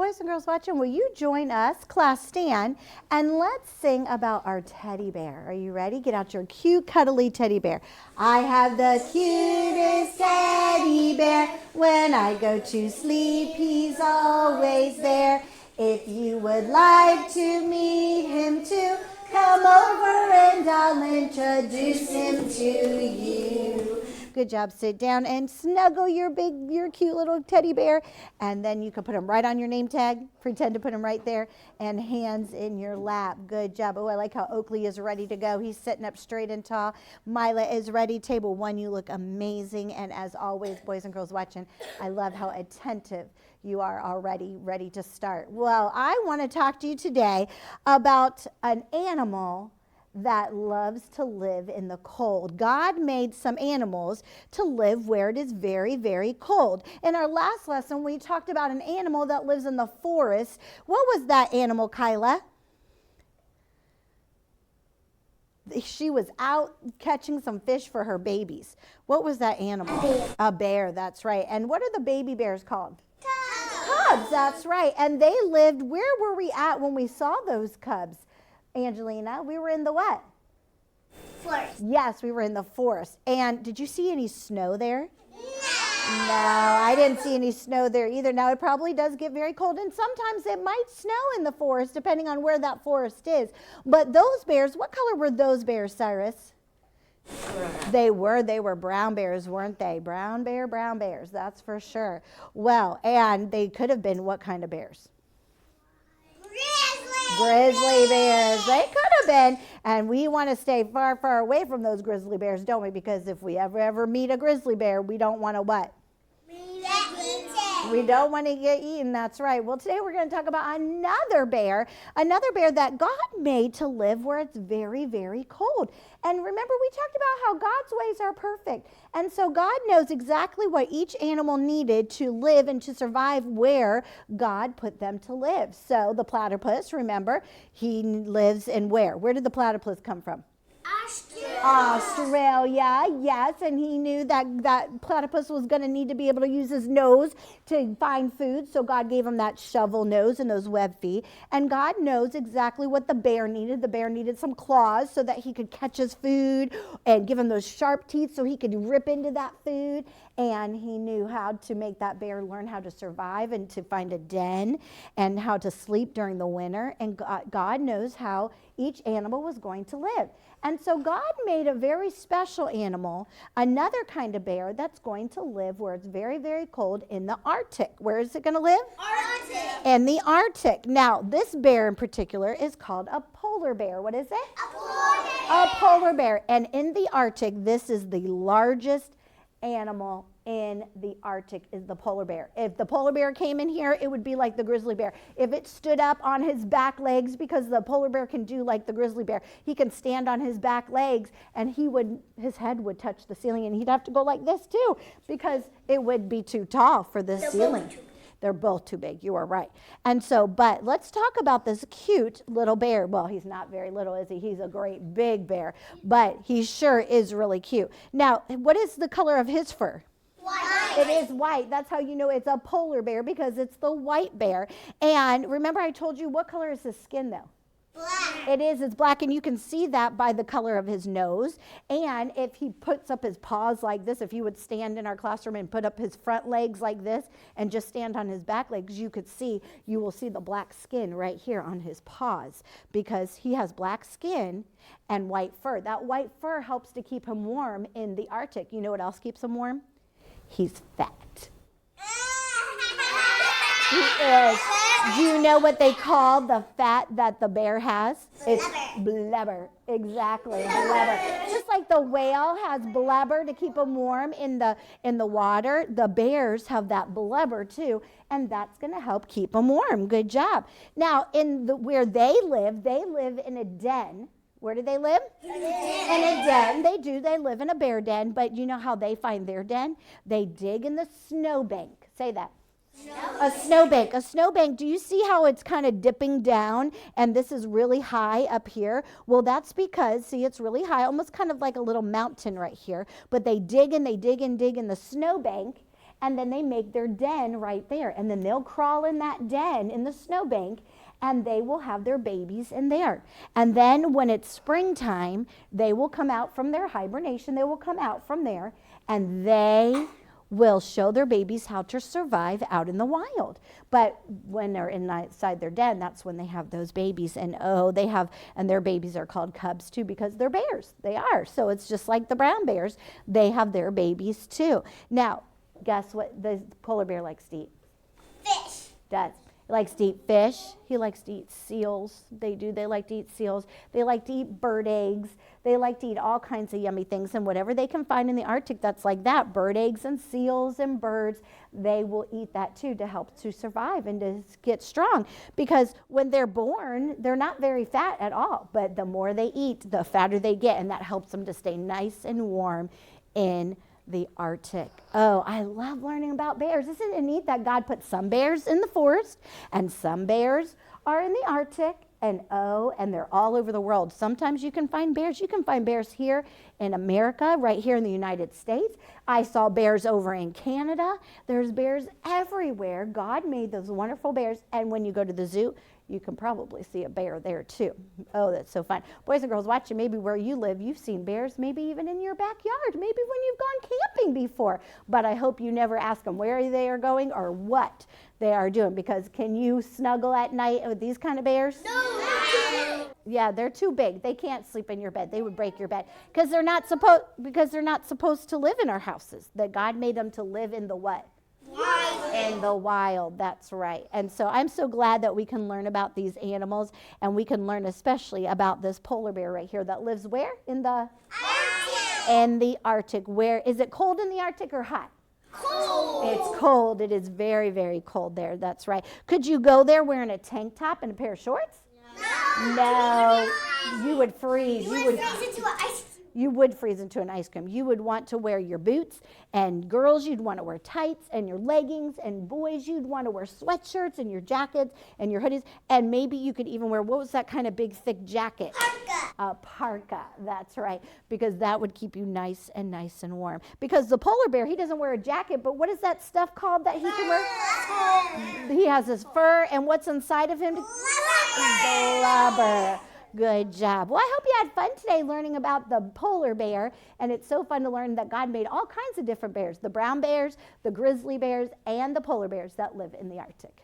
Boys and girls watching, will you join us, class stand, and let's sing about our teddy bear. Are you ready? Get out your cute, cuddly teddy bear. I have the cutest teddy bear. When I go to sleep, he's always there. If you would like to meet him too, come over and I'll introduce him to you. Good job. Sit down and snuggle your cute little teddy bear. And then you can put him right on your name tag. Pretend to put him right there. And hands in your lap. Good job. Oh, I like how Oakley is ready to go. He's sitting up straight and tall. Mila is ready. Table 1, you look amazing. And as always, boys and girls watching, I love how attentive you are already ready to start. Well, I want to talk to you today about an animal that loves to live in the cold. God made some animals to live where it is very, very cold. In our last lesson, we talked about an animal that lives in the forest. What was that animal, Kyla? She was out catching some fish for her babies. What was that animal? A bear, that's right. And what are the baby bears called? Cubs, that's right. And they lived, where were we at when we saw those cubs? Angelina, we were in the what? Forest. Yes, we were in the forest. And did you see any snow there? No, I didn't see any snow there either. Now, it probably does get very cold, and sometimes it might snow in the forest, depending on where that forest is. But those bears, what color were those bears, Cyrus? They were brown bears, weren't they? Brown bears, that's for sure. Well, and they could have been what kind of bears? Grizzly bears. They could have been. And we want to stay far, far away from those grizzly bears, don't we? Because if we ever meet a grizzly bear, we don't want to what? We don't want to get eaten. That's right. Well, today we're going to talk about another bear that God made to live where it's very, very cold. And remember, we talked about how God's ways are perfect. And so God knows exactly what each animal needed to live and to survive where God put them to live. So the platypus, remember, he lives in where? Where did the platypus come from? Australia, yes, and he knew that platypus was going to need to be able to use his nose to find food, so God gave him that shovel nose and those web feet. And God knows exactly what the bear needed. The bear needed some claws so that he could catch his food, and give him those sharp teeth so he could rip into that food. And he knew how to make that bear learn how to survive and to find a den and how to sleep during the winter. And God knows how each animal was going to live. And so God made a very special animal, another kind of bear that's going to live where it's very, very cold in the Arctic. Where is it going to live? Arctic. In the Arctic. Now, this bear in particular is called a polar bear. What is it? A polar bear. A polar bear. And in the Arctic, this is the largest animal in the Arctic is the polar bear. If the polar bear came in here, it would be like the grizzly bear. If it stood up on his back legs, because the polar bear can do like the grizzly bear, he can stand on his back legs and his head would touch the ceiling, and he'd have to go like this too, because it would be too tall for the ceiling. They're both too big. You are right. And so, but let's talk about this cute little bear. Well, he's not very little, is he? He's a great big bear, but he sure is really cute. Now, what is the color of his fur? White. It is white. That's how you know it's a polar bear, because it's the white bear. And remember, I told you, what color is his skin though? Black. It's black, and you can see that by the color of his nose. And if he puts up his paws like this, if you would stand in our classroom and put up his front legs like this and just stand on his back legs, you will see the black skin right here on his paws, because he has black skin and white fur. That white fur helps to keep him warm in the Arctic. You know what else keeps him warm? He's fat. He is. Do you know what they call the fat that the bear has? It's blubber. Exactly, blubber. Just like the whale has blubber to keep them warm in the water, the bears have that blubber too, and that's going to help keep them warm. Good job. Now, where they live in a den. Where do they live? In a den. In a den. They do. They live in a bear den. But you know how they find their den? They dig in the snowbank. Say that. A snowbank. A snowbank. Do you see how it's kind of dipping down and this is really high up here? Well, that's because, see, it's really high, almost kind of like a little mountain right here. But they dig and they dig and dig in the snowbank, and then they make their den right there. And then they'll crawl in that den in the snowbank, and they will have their babies in there. And then when it's springtime, they will come out from their hibernation. They will come out from there, and they will show their babies how to survive out in the wild. But when they're inside their den, that's when they have those babies. And and their babies are called cubs too, because they're bears. They are. So it's just like the brown bears. They have their babies too. Now, guess what the polar bear likes to eat? Fish. Does. He likes to eat fish. He likes to eat seals. They do. They like to eat seals. They like to eat bird eggs. They like to eat all kinds of yummy things. And whatever they can find in the Arctic that's like that, bird eggs and seals and birds, they will eat that too to help to survive and to get strong. Because when they're born, they're not very fat at all. But the more they eat, the fatter they get. And that helps them to stay nice and warm in the Arctic. Oh, I love learning about bears. Isn't it neat that God put some bears in the forest and some bears are in the Arctic? And they're all over the world. Sometimes you can find bears. You can find bears here in America, right here in the United States. I saw bears over in Canada. There's bears everywhere. God made those wonderful bears. And when you go to the zoo, you can probably see a bear there too. Oh, that's so fun. Boys and girls watching, maybe where you live, you've seen bears, maybe even in your backyard, maybe when you've gone camping before. But I hope you never ask them where they are going or what they are doing, because can you snuggle at night with these kind of bears? No. Yeah, they're too big. They can't sleep in your bed. They would break your bed because they're not supposed to live in our houses. That God made them to live in the what? Wild. In the wild, that's right. And so I'm so glad that we can learn about these animals, and we can learn especially about this polar bear right here that lives where? In the Arctic. Where is it cold in the Arctic or hot? Cold. It's cold. It is very, very cold there. That's right. Could you go there wearing a tank top and a pair of shorts? No. You would freeze. You would freeze into an ice cream. You would want to wear your boots, and girls, you'd want to wear tights and your leggings, and boys, you'd want to wear sweatshirts and your jackets and your hoodies, and maybe you could even wear, what was that kind of big, thick jacket? Parka. A parka, that's right, because that would keep you nice and warm. Because the polar bear, he doesn't wear a jacket, but what is that stuff called that he can wear? He has his fur, and what's inside of him? Blubber. Good job. Well, I hope you had fun today learning about the polar bear, and it's so fun to learn that God made all kinds of different bears, the brown bears, the grizzly bears, and the polar bears that live in the Arctic.